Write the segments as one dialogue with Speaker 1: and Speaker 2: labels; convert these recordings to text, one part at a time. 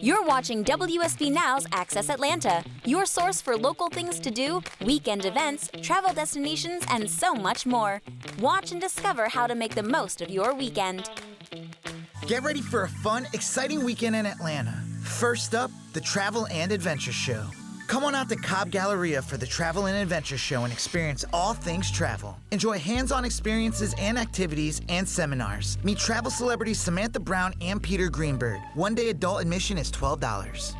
Speaker 1: You're watching WSB Now's Access Atlanta, your source for local things to do, weekend events, travel destinations, and so much more. Watch and discover how to make the most of your weekend.
Speaker 2: Get ready for a fun, exciting weekend in Atlanta. First up, the Travel and Adventure Show. Come on out to Cobb Galleria for the Travel and Adventure Show and experience all things travel. Enjoy hands-on experiences and activities and seminars. Meet travel celebrities Samantha Brown and Peter Greenberg. One-day adult admission is $12.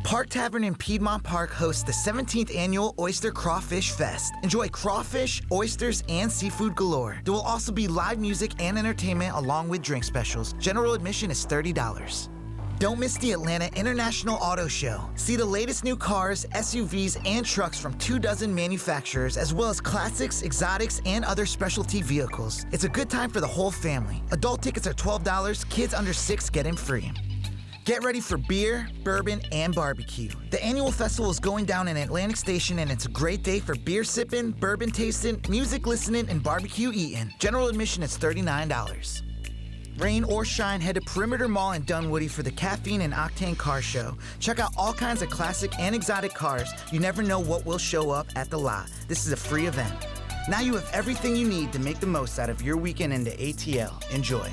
Speaker 2: Park Tavern in Piedmont Park hosts the 17th Annual Oyster Crawfish Fest. Enjoy crawfish, oysters, and seafood galore. There will also be live music and entertainment along with drink specials. General admission is $30. Don't miss the Atlanta International Auto Show. See the latest new cars, SUVs, and trucks from 24 manufacturers, as well as classics, exotics, and other specialty vehicles. It's a good time for the whole family. Adult tickets are $12, kids under 6 get in free. Get ready for beer, bourbon, and barbecue. The annual festival is going down in Atlantic Station, and it's a great day for beer sipping, bourbon tasting, music listening, and barbecue eating. General admission is $39. Rain or shine, head to Perimeter Mall in Dunwoody for the Caffeine and Octane car show. Check out all kinds of classic and exotic cars. You never know what will show up at the lot. This is a free event. Now you have everything you need to make the most out of your weekend into ATL. Enjoy.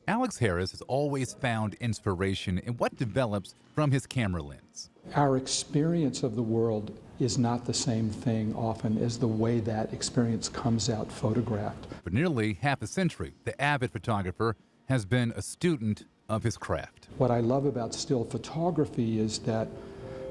Speaker 3: Alex Harris has always found inspiration in what develops from his camera lens.
Speaker 4: Our experience of the world is not the same thing often as the way that experience comes out photographed.
Speaker 3: For nearly half a century, the avid photographer has been a student of his craft.
Speaker 4: What I love about still photography is that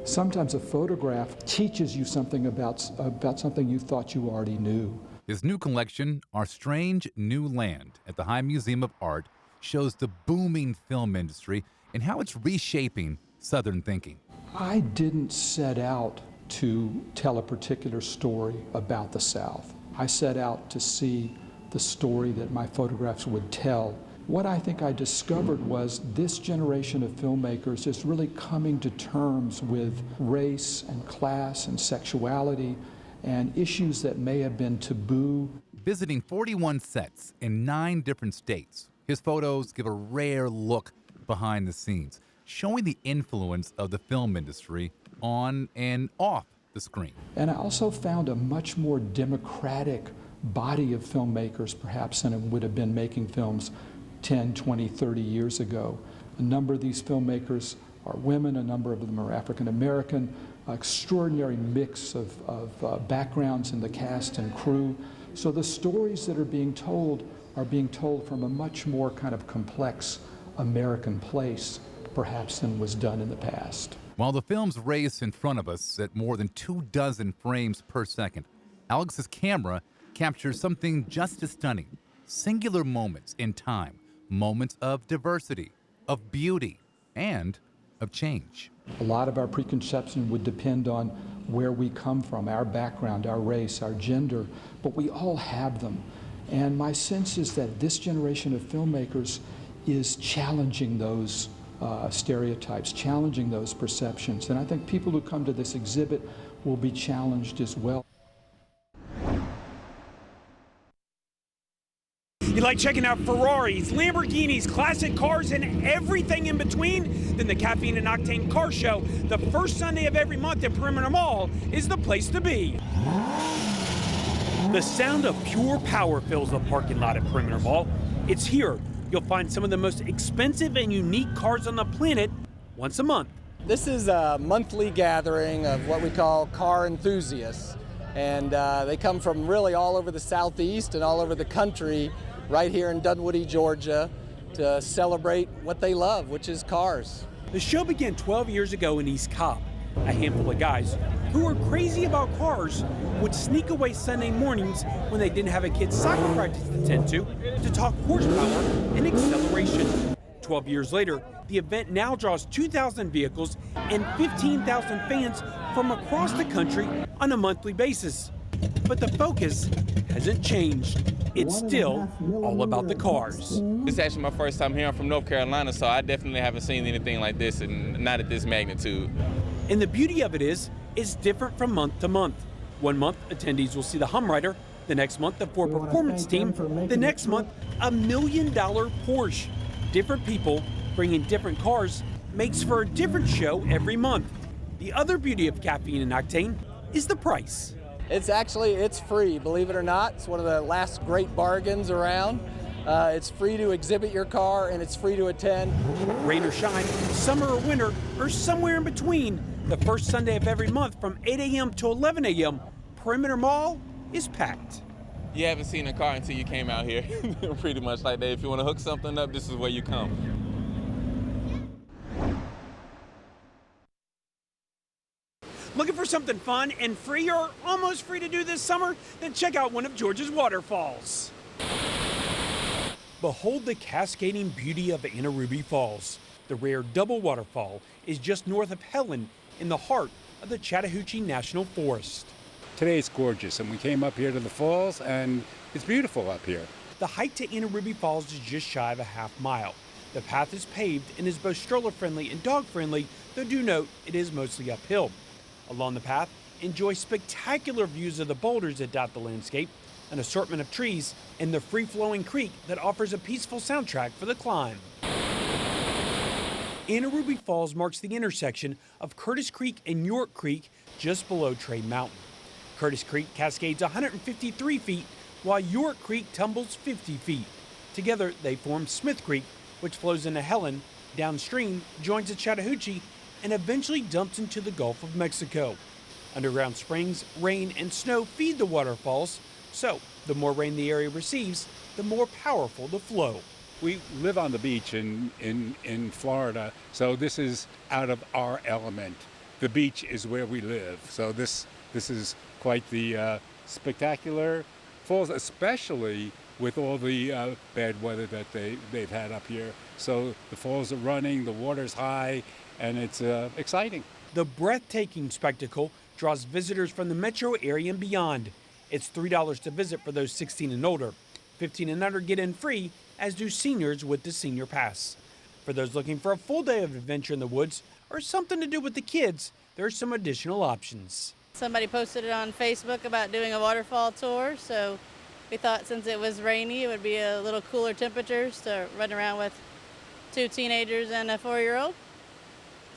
Speaker 4: sometimes a photograph teaches you something about something you thought you already knew.
Speaker 3: His new collection, Our Strange New Land, at the High Museum of Art, shows the booming film industry and how it's reshaping Southern thinking.
Speaker 4: I didn't set out to tell a particular story about the South. I set out to see the story that my photographs would tell. What I think I discovered was this generation of filmmakers is really coming to terms with race and class and sexuality and issues that may have been taboo.
Speaker 3: Visiting 41 sets in 9 different states, his photos give a rare look behind the scenes, showing the influence of the film industry on and off the screen.
Speaker 4: And I also found a much more democratic body of filmmakers perhaps than it would have been making films 10, 20, 30 years ago. A number of these filmmakers are women, a number of them are African American, extraordinary mix of backgrounds in the cast and crew. So the stories that are being told from a much more kind of complex American place perhaps than was done in the past.
Speaker 3: While the films race in front of us at more than 24 frames per second, Alex's camera captures something just as stunning. Singular moments in time, moments of diversity, of beauty, and of change.
Speaker 4: A lot of our preconception would depend on where we come from, our background, our race, our gender, but we all have them. And my sense is that this generation of filmmakers is challenging those stereotypes, challenging those perceptions. And I think people who come to this exhibit will be challenged as well.
Speaker 5: You like checking out Ferraris, Lamborghinis, classic cars, and everything in between? Then the Caffeine and Octane Car Show, the first Sunday of every month at Perimeter Mall, is the place to be. The sound of pure power fills the parking lot at Perimeter Mall. It's here you'll find some of the most expensive and unique cars on the planet once a month.
Speaker 6: This is a monthly gathering of what we call car enthusiasts. And they come from really all over the Southeast and all over the country, right here in Dunwoody, Georgia, to celebrate what they love, which is cars.
Speaker 5: The show began 12 years ago in East Cobb. A handful of guys who were crazy about cars would sneak away Sunday mornings when they didn't have a kid's soccer practice to attend to talk horsepower and acceleration. 12 years later, the event now draws 2,000 vehicles and 15,000 fans from across the country on a monthly basis. But the focus hasn't changed. It's still all about the cars.
Speaker 7: It's actually my first time here. I'm from North Carolina, so I definitely haven't seen anything like this, and not at this magnitude.
Speaker 5: And the beauty of it is, it's different from month to month. One month, attendees will see the Humrider The next month, the Ford Performance Team. The next month, $1 million Porsche. Different people bringing different cars makes for a different show every month. The other beauty of Caffeine and Octane is the price.
Speaker 6: It's free, believe it or not. It's one of the last great bargains around. It's free to exhibit your car and it's free to attend.
Speaker 5: Rain or shine, summer or winter, or somewhere in between, the first Sunday of every month from 8 a.m. to 11 a.m., Perimeter Mall is packed.
Speaker 7: You haven't seen a car until you came out here. Pretty much like that. If you want to hook something up, this is where you come.
Speaker 5: Looking for something fun and free or almost free to do this summer? Then check out one of Georgia's waterfalls. Behold the cascading beauty of Anna Ruby Falls. The rare double waterfall is just north of Helen in the heart of the Chattahoochee National Forest.
Speaker 8: Today it's gorgeous, and we came up here to the falls, and it's beautiful up here.
Speaker 5: The hike to Anna Ruby Falls is just shy of a half mile. The path is paved and is both stroller-friendly and dog-friendly, though do note it is mostly uphill. Along the path, enjoy spectacular views of the boulders that dot the landscape, an assortment of trees, and the free-flowing creek that offers a peaceful soundtrack for the climb. Anna Ruby Falls marks the intersection of Curtis Creek and York Creek just below Trade Mountain. Curtis Creek cascades 153 feet, while York Creek tumbles 50 feet. Together, they form Smith Creek, which flows into Helen, downstream, joins the Chattahoochee, and eventually dumps into the Gulf of Mexico. Underground springs, rain, and snow feed the waterfalls, so the more rain the area receives, the more powerful the flow.
Speaker 8: We live on the beach in Florida, so this is out of our element. The beach is where we live, so this is quite the spectacular falls, especially with all the bad weather that they've had up here. So the falls are running, the water's high, and it's exciting.
Speaker 5: The breathtaking spectacle draws visitors from the metro area and beyond. It's $3 to visit for those 16 and older. 15 and under get in free, as do seniors with the Senior Pass. For those looking for a full day of adventure in the woods or something to do with the kids, there are some additional options.
Speaker 9: Somebody posted it on Facebook about doing a waterfall tour, so we thought since it was rainy, it would be a little cooler temperatures to run around with 2 teenagers and a 4-year-old.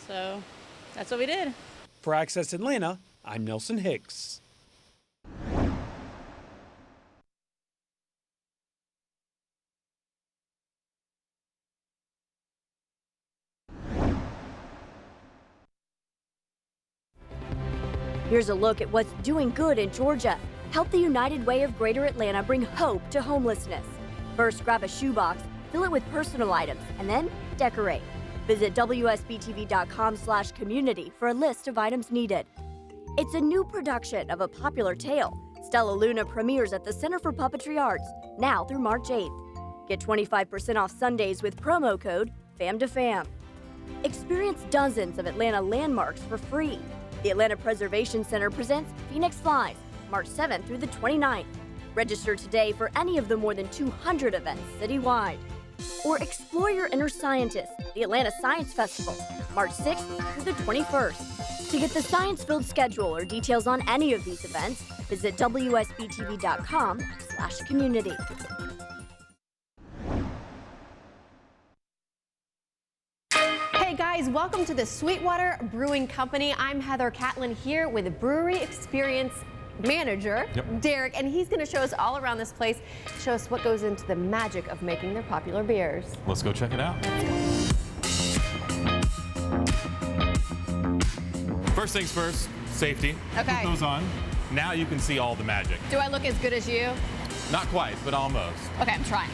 Speaker 9: So that's what we did.
Speaker 5: For Access Atlanta, I'm Nelson Hicks.
Speaker 10: Here's a look at what's doing good in Georgia. Help the United Way of Greater Atlanta bring hope to homelessness. First, grab a shoebox, fill it with personal items, and then decorate. Visit WSB-TV.com/community for a list of items needed. It's a new production of a popular tale. Stella Luna premieres at the Center for Puppetry Arts, now through March 8th. Get 25% off Sundays with promo code FAM2FAM. Experience dozens of Atlanta landmarks for free. The Atlanta Preservation Center presents Phoenix Flies, March 7th through the 29th. Register today for any of the more than 200 events citywide. Or explore your inner scientist, the Atlanta Science Festival, March 6th through the 21st. To get the science-filled schedule or details on any of these events, visit WSB-TV.com/community.
Speaker 11: Hey guys, welcome to the Sweetwater Brewing Company. I'm Heather Catlin here with the Brewery Experience Manager, Derek, and he's going to show us all around this place, show us what goes into the magic of making their popular beers.
Speaker 12: Let's go check it out. First things first, safety.
Speaker 11: Okay.
Speaker 12: Put those on. Now you can see all the magic.
Speaker 11: Do I look as good as you?
Speaker 12: Not quite, but almost.
Speaker 11: Okay, I'm trying.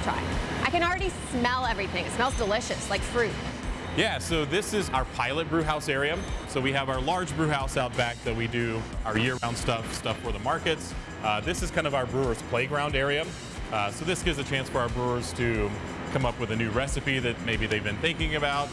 Speaker 11: I can already smell everything. It smells delicious, like fruit.
Speaker 12: Yeah, so this is our pilot brew house area. So we have our large brew house out back that we do our year-round stuff for the markets. This is kind of our brewers' playground area. So this gives a chance for our brewers to come up with a new recipe that maybe they've been thinking about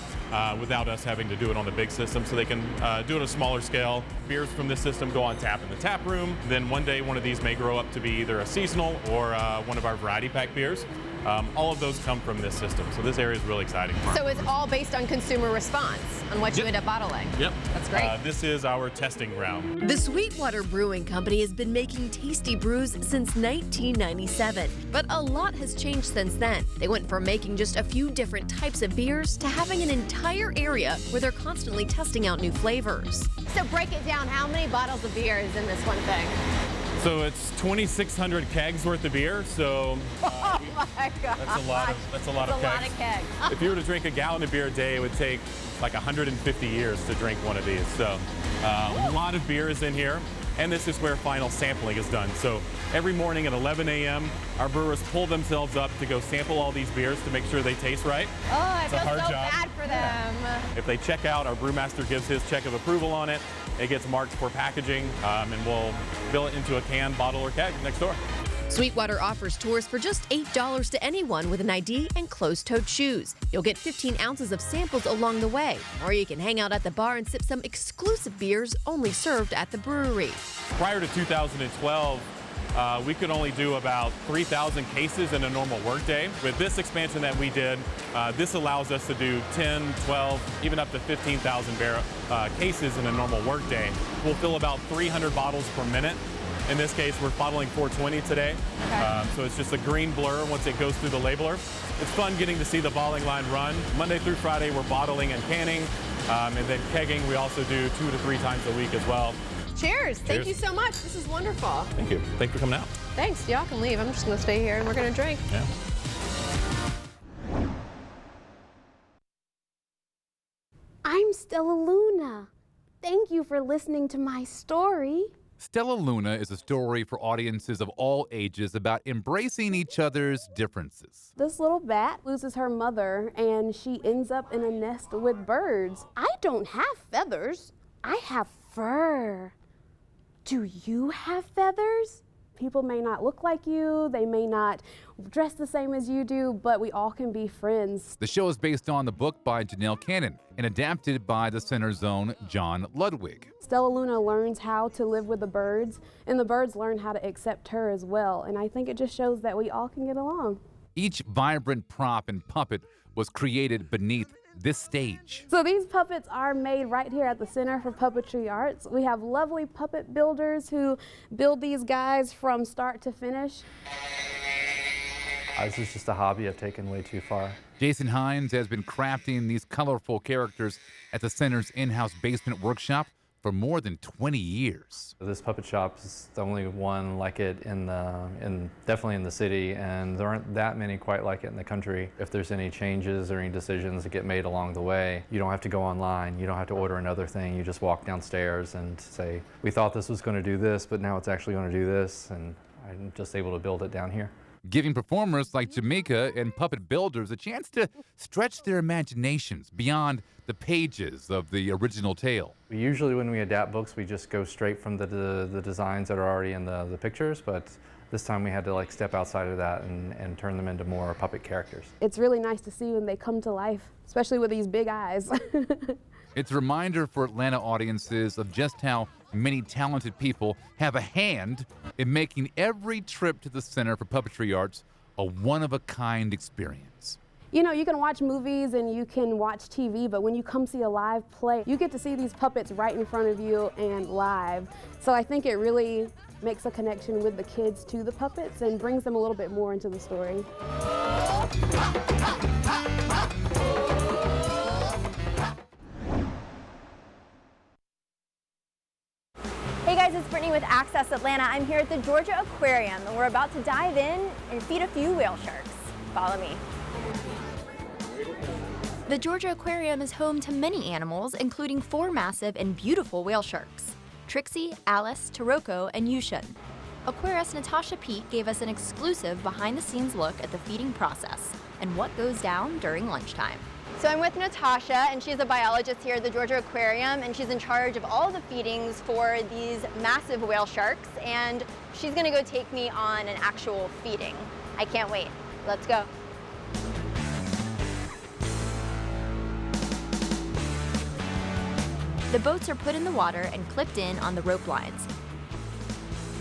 Speaker 12: without us having to do it on the big system, so they can do it on a smaller scale. Beers from this system go on tap in the tap room. Then one day one of these may grow up to be either a seasonal or one of our variety pack beers. all of those come from this system. So this area is really exciting.
Speaker 11: So it's all based on consumer response on what you end up bottling.
Speaker 12: Yep.
Speaker 11: That's great.
Speaker 12: This is our testing ground.
Speaker 13: The Sweetwater Brewing Company has been making tasty brews since 1997, but a lot has changed since then. They went from making just a few different types of beers to having an entire area where they're constantly testing out new flavors.
Speaker 11: So break it down. How many bottles of beer is in this one thing?
Speaker 12: So it's 2,600 kegs worth of beer. So
Speaker 11: oh my God.
Speaker 12: That's a lot of kegs. If you were to drink a gallon of beer a day, it would take like 150 years to drink one of these. So a lot of beer is in here. And this is where final sampling is done. So every morning at 11 a.m., our brewers pull themselves up to go sample all these beers to make sure they taste right.
Speaker 11: Oh, I feel
Speaker 12: hard
Speaker 11: so
Speaker 12: job.
Speaker 11: bad for them.
Speaker 12: If they check out, our brewmaster gives his check of approval on it. It gets marked for packaging, and we'll fill it into a can, bottle, or keg next door.
Speaker 13: Sweetwater offers tours for just $8 to anyone with an ID and closed-toed shoes. You'll get 15 ounces of samples along the way, or you can hang out at the bar and sip some exclusive beers only served at the brewery.
Speaker 12: Prior to 2012, we could only do about 3,000 cases in a normal workday. With this expansion that we did, this allows us to do 10, 12, even up to 15,000 cases in a normal workday. We'll fill about 300 bottles per minute. In this case, we're bottling 420 today.
Speaker 11: Okay.
Speaker 12: So it's just a green blur once it goes through the labeler. It's fun getting to see the bottling line run. Monday through Friday, we're bottling and canning. And then kegging, we also do 2 to 3 times a week as well.
Speaker 11: Cheers. Thank you so much. This is wonderful.
Speaker 12: Thank you. Thanks for coming out.
Speaker 11: Thanks. Y'all can leave. I'm just going to stay here and we're going to drink.
Speaker 12: Yeah.
Speaker 14: I'm Stella Luna. Thank you for listening to my story.
Speaker 3: Stella Luna is a story for audiences of all ages about embracing each other's differences.
Speaker 14: This little bat loses her mother and she ends up in a nest with birds. I don't have feathers. I have fur. Do you have feathers? People may not look like you, they may not dress the same as you do, but we all can be friends.
Speaker 3: The show is based on the book by Janelle Cannon and adapted by the Center's own John Ludwig.
Speaker 14: Stella Luna learns how to live with the birds, and the birds learn how to accept her as well. And I think it just shows that we all can get along.
Speaker 3: Each vibrant prop and puppet was created beneath this stage.
Speaker 14: So these puppets are made right here at the Center for Puppetry Arts. We have lovely puppet builders who build these guys from start to finish.
Speaker 15: This is just a hobby I've taken way too far.
Speaker 3: Jason Hines has been crafting these colorful characters at the Center's in-house basement workshop for more than 20 years.
Speaker 15: This puppet shop is the only one like it definitely in the city, and there aren't that many quite like it in the country. If there's any changes or any decisions that get made along the way, you don't have to go online, you don't have to order another thing, you just walk downstairs and say, we thought this was going to do this, but now it's actually going to do this, and I'm just able to build it down here.
Speaker 3: Giving performers like Jamaica and puppet builders a chance to stretch their imaginations beyond the pages of the original tale.
Speaker 15: Usually when we adapt books, we just go straight from the designs that are already in the pictures, but this time we had to step outside of that and turn them into more puppet characters.
Speaker 14: It's really nice to see when they come to life, especially with these big eyes.
Speaker 3: It's a reminder for Atlanta audiences of just how many talented people have a hand in making every trip to the Center for Puppetry Arts a one-of-a-kind experience.
Speaker 14: You know, you can watch movies and you can watch TV, but when you come see a live play, you get to see these puppets right in front of you and live. So I think it really makes a connection with the kids to the puppets and brings them a little bit more into the story.
Speaker 16: Hey guys, it's Brittany with Access Atlanta. I'm here at the Georgia Aquarium and we're about to dive in and feed a few whale sharks. Follow me.
Speaker 17: The Georgia Aquarium is home to many animals, including 4 massive and beautiful whale sharks: Trixie, Alice, Taroko, and Yushin. Aquarist Natasha Peet gave us an exclusive behind-the-scenes look at the feeding process and what goes down during lunchtime.
Speaker 16: So I'm with Natasha, and she's a biologist here at the Georgia Aquarium, and she's in charge of all the feedings for these massive whale sharks, and she's gonna go take me on an actual feeding. I can't wait. Let's go.
Speaker 17: The boats are put in the water and clipped in on the rope lines.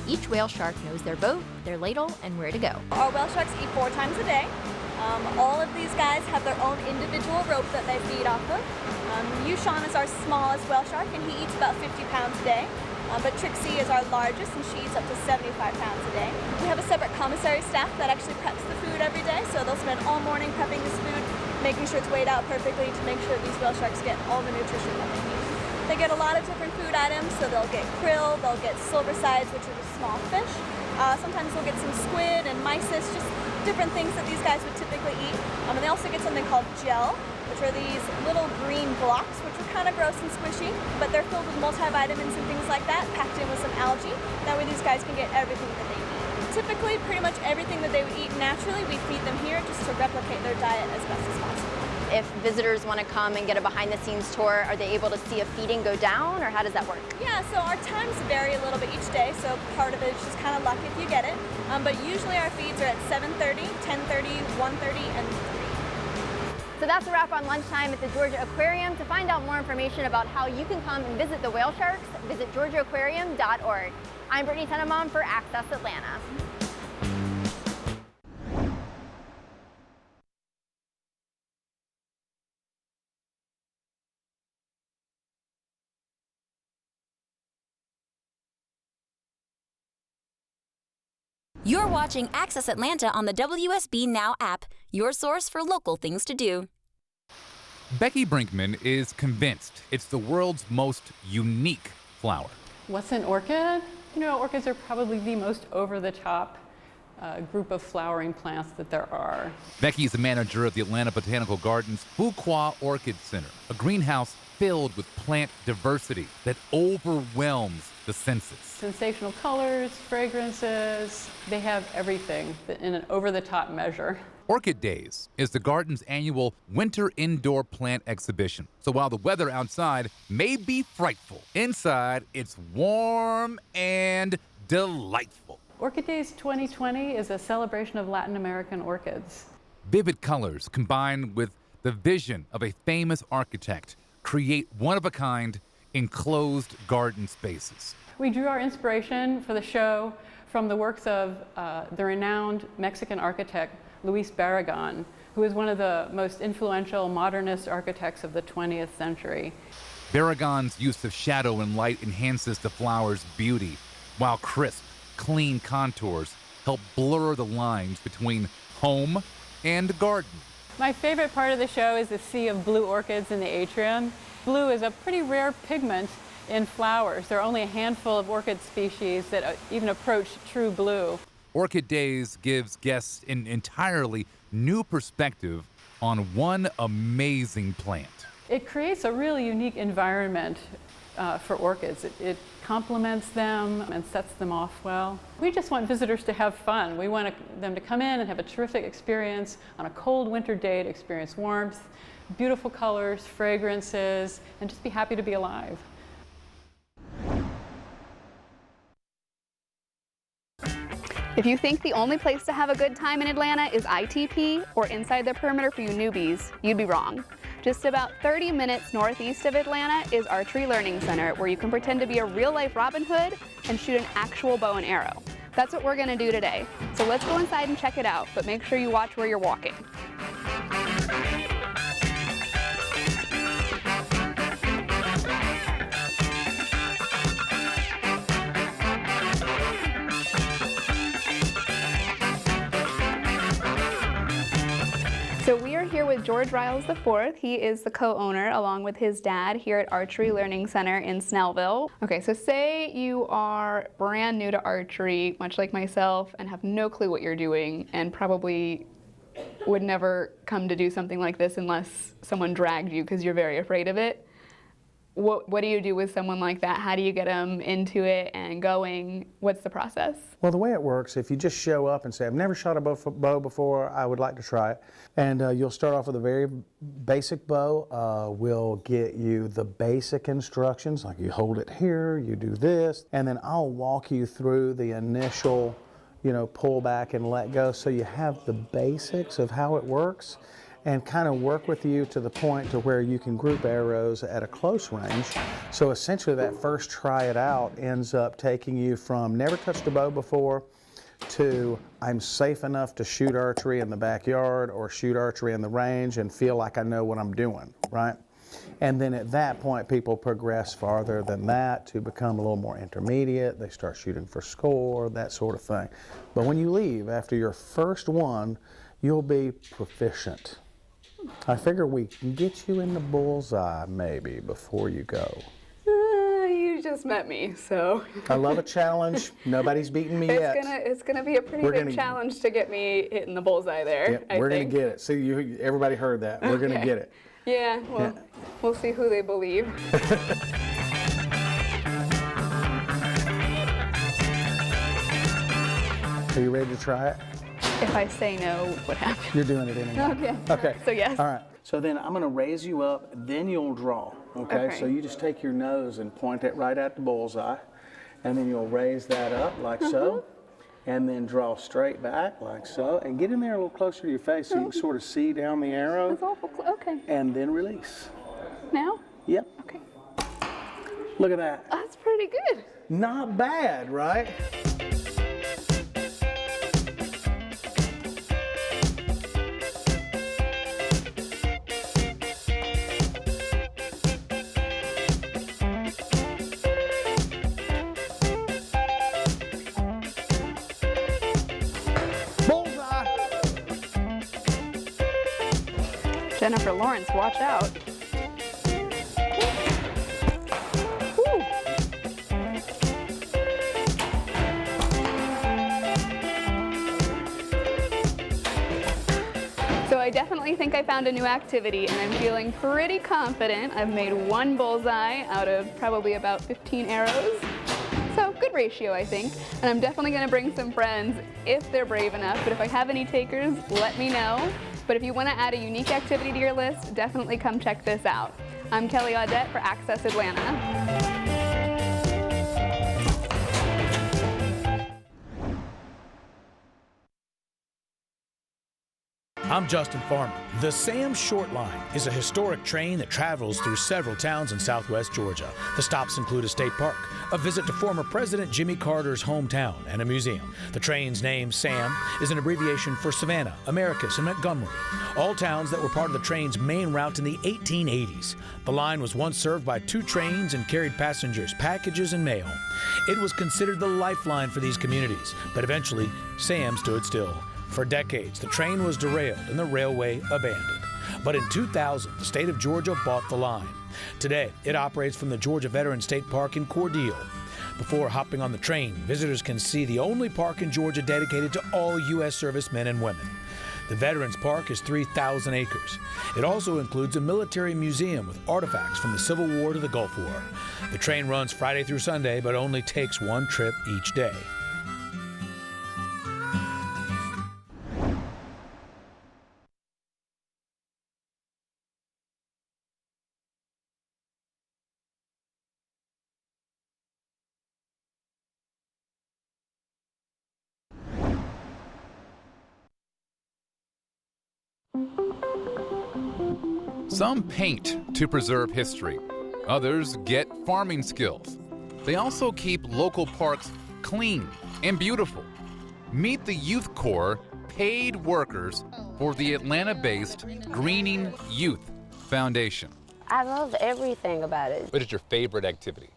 Speaker 17: each whale shark knows their boat, their ladle, and where to go.
Speaker 18: Our whale sharks eat 4 times a day. All of these guys have their own individual rope that they feed off of. Yushan is our smallest whale shark, and he eats about 50 pounds a day. But Trixie is our largest, and she eats up to 75 pounds a day. We have a separate commissary staff that actually preps the food every day, so they'll spend all morning prepping this food, making sure it's weighed out perfectly to make sure these whale sharks get all the nutrition that they need. They get a lot of different food items, so they'll get krill, they'll get silver sides, which are just small fish. Sometimes they'll get some squid and mysis, just different things that these guys would typically eat. And they also get something called gel, which are these little green blocks, which are kind of gross and squishy, but they're filled with multivitamins and things like that, packed in with some algae. That way these guys can get everything that they need. Typically, pretty much everything that they would eat naturally, we feed them here just to replicate their diet as best as possible.
Speaker 16: If visitors want to come and get a behind-the-scenes tour, are they able to see a feeding go down, or how does that work?
Speaker 18: Yeah, so our times vary a little bit each day, so part of it is just kind of luck if you get it. But usually our feeds are at 7:30, 10:30, 1:30, and 3.
Speaker 16: So that's a wrap on lunchtime at the Georgia Aquarium. To find out more information about how you can come and visit the whale sharks, visit georgiaaquarium.org. I'm Brittany Tenenbaum for Access Atlanta.
Speaker 1: You're watching Access Atlanta on the WSB Now app, your source for local things to do.
Speaker 3: Becky Brinkman is convinced it's the world's most unique flower.
Speaker 19: What's an orchid? You know, orchids are probably the most over-the-top group of flowering plants that there are.
Speaker 3: Becky is the manager of the Atlanta Botanical Gardens Fuqua Orchid Center, a greenhouse filled with plant diversity that overwhelms the senses.
Speaker 19: Sensational colors, fragrances, they have everything in an over-the-top measure.
Speaker 3: Orchid Days is the garden's annual winter indoor plant exhibition. So while the weather outside may be frightful, inside it's warm and delightful.
Speaker 19: Orchid Days 2020 is a celebration of Latin American orchids.
Speaker 3: Vivid colors combined with the vision of a famous architect create one-of-a-kind enclosed garden spaces.
Speaker 19: We drew our inspiration for the show from the works of the renowned Mexican architect Luis Barragan, who is one of the most influential modernist architects of the 20th century.
Speaker 3: Barragan's use of shadow and light enhances the flower's beauty, while crisp, clean contours help blur the lines between home and garden.
Speaker 19: My favorite part of the show is the sea of blue orchids in the atrium. Blue is a pretty rare pigment in flowers. There are only a handful of orchid species that even approach true blue.
Speaker 3: Orchid Days gives guests an entirely new perspective on one amazing plant.
Speaker 19: It creates a really unique environment for orchids. It complements them and sets them off well. We just want visitors to have fun. We want them to come in and have a terrific experience on a cold winter day to experience warmth, beautiful colors, fragrances, and just be happy to be alive.
Speaker 20: If you think the only place to have a good time in Atlanta is ITP or Inside the Perimeter for you newbies, you'd be wrong. Just about 30 minutes northeast of Atlanta is Archery Learning Center, where you can pretend to be a real-life Robin Hood and shoot an actual bow and arrow. That's what we're going to do today. So let's go inside and check it out, but make sure you watch where you're walking. So we are here with George Riles IV. He is the co-owner along with his dad here at Archery Learning Center in Snellville. Okay, so say you are brand new to archery, much like myself, and have no clue what you're doing and probably would never come to do something like this unless someone dragged you because you're very afraid of it. What do you do with someone like that? How do you get them into it and going? What's the process?
Speaker 21: Well, the way it works, if you just show up and say, I've never shot a bow before, I would like to try it. And you'll start off with a very basic bow. We'll get you the basic instructions, like you hold it here, you do this, and then I'll walk you through the initial, pull back and let go, so you have the basics of how it works. and kind of work with you to the point to where you can group arrows at a close range. So essentially that first try it out ends up taking you from never touched a bow before to I'm safe enough to shoot archery in the backyard or shoot archery in the range and feel like I know what I'm doing, right? And then at that point, people progress farther than that to become a little more intermediate. They start shooting for score, that sort of thing. But when you leave after your first one, you'll be proficient. I figure we can get you in the bullseye maybe before you go.
Speaker 20: You just met me, so.
Speaker 21: I love a challenge. Nobody's beaten me yet.
Speaker 20: It's gonna be a pretty big challenge to get me hitting the bullseye there.
Speaker 21: Yep, we're gonna get it. See, everybody heard that. We're gonna get it.
Speaker 20: Yeah, well, we'll see who they believe.
Speaker 21: Are you ready to try it?
Speaker 20: If I say no, what happens?
Speaker 21: You're doing it anyway.
Speaker 20: Okay.
Speaker 21: Okay.
Speaker 20: So yes.
Speaker 21: All right. So then I'm going to raise you up, then you'll draw. Okay? So you just take your nose and point it right at the bullseye, and then you'll raise that up like so, and then draw straight back like so, and get in there a little closer to your face so you can sort of see down the arrow.
Speaker 20: That's awful. Okay.
Speaker 21: And then release.
Speaker 20: Now?
Speaker 21: Yep.
Speaker 20: Okay.
Speaker 21: Look at that.
Speaker 20: That's pretty good.
Speaker 21: Not bad, right?
Speaker 20: Jennifer Lawrence, watch out. Woo. So I definitely think I found a new activity, and I'm feeling pretty confident. I've made one bullseye out of probably about 15 arrows. So good ratio, I think. And I'm definitely gonna bring some friends if they're brave enough, but if I have any takers, let me know. But if you want to add a unique activity to your list, definitely come check this out. I'm Kelly Audette for Access Atlanta.
Speaker 2: I'm Justin Farmer. The Sam Short Line is a historic train that travels through several towns in southwest Georgia. The stops include a state park, a visit to former President Jimmy Carter's hometown, and a museum. The train's name, SAM, is an abbreviation for Savannah, Americus, and Montgomery, all towns that were part of the train's main route in the 1880s. The line was once served by 2 trains and carried passengers, packages, and mail. It was considered the lifeline for these communities, but eventually, SAM stood still. For decades, the train was derailed and the railway abandoned. But in 2000, the state of Georgia bought the line. Today, it operates from the Georgia Veterans State Park in Cordele. Before hopping on the train, visitors can see the only park in Georgia dedicated to all U.S. servicemen and women. The Veterans Park is 3,000 acres. It also includes a military museum with artifacts from the Civil War to the Gulf War. The train runs Friday through Sunday, but only takes 1 trip each day.
Speaker 3: Some paint to preserve history. Others get farming skills. They also keep local parks clean and beautiful. Meet the Youth Corps paid workers for the Atlanta-based Greening Youth Foundation.
Speaker 22: I love everything about it.
Speaker 3: What is your favorite activity?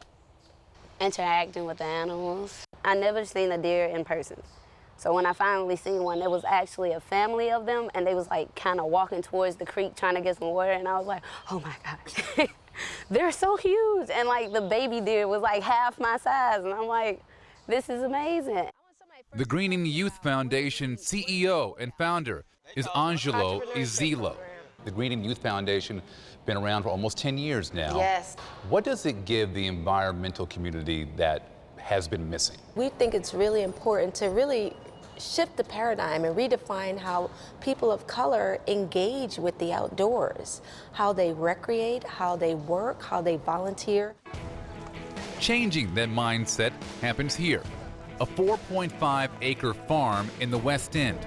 Speaker 22: Interacting with the animals. I never seen a deer in person. So when I finally seen one, there was actually a family of them, and they was like kind of walking towards the creek trying to get some water, and I was like, oh my gosh, they're so huge. And like the baby deer was like half my size, and I'm like, this is amazing.
Speaker 3: The Greening Youth Foundation CEO and founder is Angelo Izilo. The Greening Youth Foundation been around for almost 10 years now.
Speaker 22: Yes.
Speaker 3: What does it give the environmental community that has been missing?
Speaker 23: We think it's really important to really shift the paradigm and redefine how people of color engage with the outdoors, how they recreate, how they work, how they volunteer.
Speaker 3: Changing that mindset happens here, a 4.5-acre farm in the West End.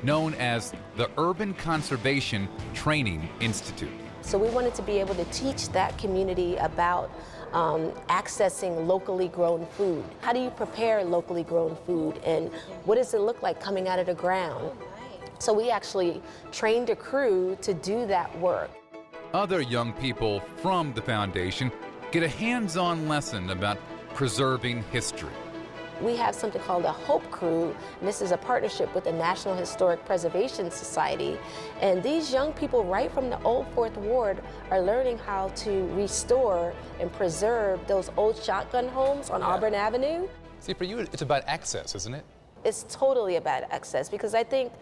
Speaker 3: known as the Urban Conservation Training Institute.
Speaker 23: So we wanted to be able to teach that community about accessing locally grown food. How do you prepare locally grown food, and what does it look like coming out of the ground? So we actually trained a crew to do that work.
Speaker 3: Other young people from the foundation get a hands-on lesson about preserving history.
Speaker 23: We have something called a Hope Crew, and this is a partnership with the National Historic Preservation Society. And these young people right from the old 4th Ward are learning how to restore and preserve those old shotgun homes on Auburn Avenue.
Speaker 4: See, for you, it's about access, isn't it?
Speaker 23: It's totally about access, because I think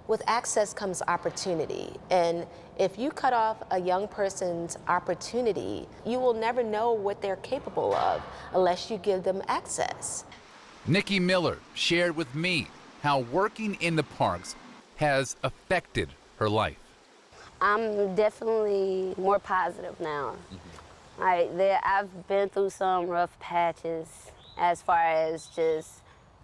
Speaker 23: with access comes opportunity. And if you cut off a young person's opportunity, you will never know what they're capable of unless you give them access.
Speaker 3: Nikki Miller shared with me how working in the parks has affected her life.
Speaker 22: I'm definitely more positive now. I've been through some rough patches as far as just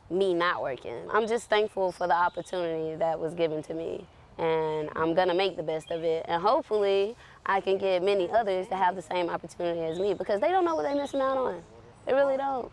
Speaker 22: me not working. I'm just thankful for the opportunity that was given to me, and I'm gonna make the best of it, and hopefully I can get many others to have the same opportunity as me, because they don't know what they're missing out on. They really don't.